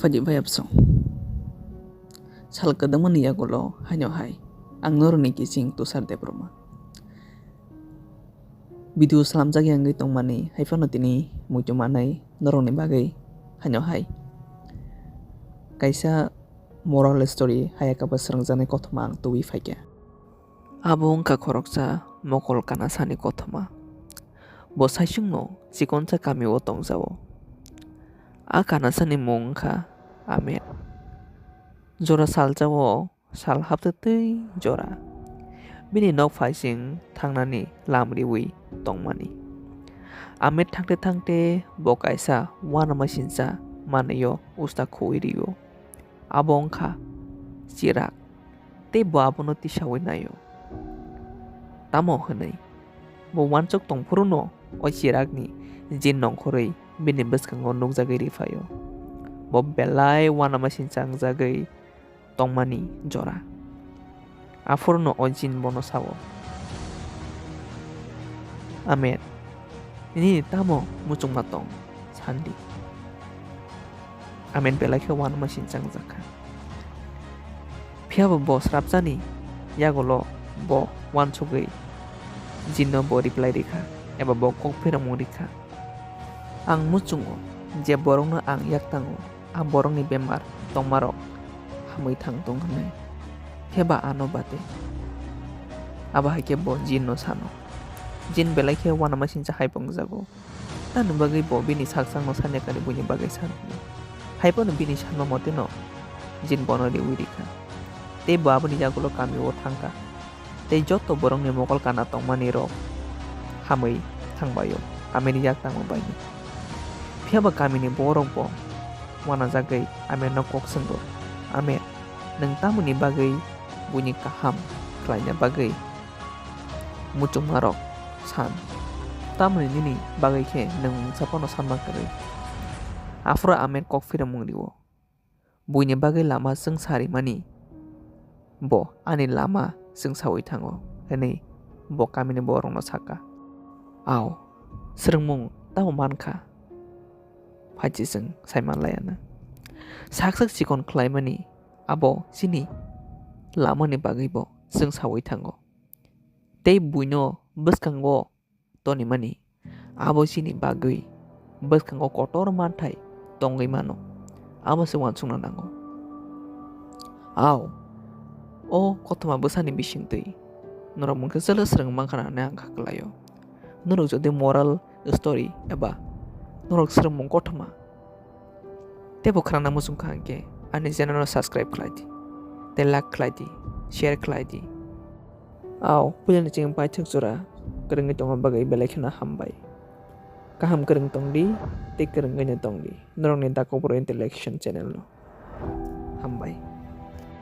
Fajib bayapso. Sal kedemen ya gulo hanyo hai. Ang noroni kising tusar debbarma. Video selamjak yang gitong mani haifano tini mujo manai noroni bagai hanyo hai. Kaisa moral story hayaka basrangjane kothoma ang tuwi faika. Abo ongka khoroksa mokol kana sani kothoma. Bo saisungno sikonsa kami o tongjawo. A kana sani mongka amet. Jora saljawo sal haptetei jora. Bini nok faising tangnani lamriwi tongmani. Amet thangte bo kaisa wana masinsa manayo usta khoiriyo. Abo ongka chirak te bo abono tisawi nayo. Tamo honai bo wancok tongpuruno o chirakni jin nongkhorei bini bwskango nukjagui rifayo. Bo belai wana masinsa angjagui tongmani jora. Afurno o jin bono sawo. Amet ini tamo mucung matong sandi. Amet belai ke wana masinsa angjaka. Phiaba bo srapjani yagolo bo wancogui jinno bo reply rikha eba bo kokborok rikha. Ang mucungo je borongno ang yaktango ang borongni bemar tongmarok hamui thangtong honai. Pheba ano bate. Aba haike bo jinno sano. Jin belai ke wana masinsa haipongjago. Tanu bagai bo bini saksangno sanyakari buni bagai sano. Haipono bini sanma mote no jin bono riwi rikha. Te bo aboni jagulo kami o thangka. Te joto borongni mokol kana tongmani rok hamui thangbayo ameni yaktangmo baini. Phiaba kamini borok bo wana jagai amen no koksenggo. Amen nang tamuni bagai bunyi kaham kelainnya bagai mucung marok san. Tamuni nini bagai ke nang sapono sanma kari. Afro amen kokfira mungriwo. Bunyi bagai lama sengsari mani. Bo ani lama sengsawi thango. Hene bo kamini borong no saka. Aw serengmung tau manka. Phaji seng saiman layana. Saksak sikon klaimani abo sini lamani bagai bo sengsawi thango. Te buino bwskango toni mani abo sini bagai bwskango kotor manthai tongui mano. Abo se wansungna nango. Aw o kothoma bwsani bisingtui norok mungke jelo sreng mangkhana ang kakelayo. Norok jodi moral story eba norok srengmung kothoma tebo khrana musung khangke ani channel subscribe khlaidi te like khlaidi share khlaidi. Aw pulani ching paithak jora krungi tongma bagai belai khana hambai. Kaham krung tongdi te krungi ne tongdi norok ni da kokborok Intelection channel no hambai.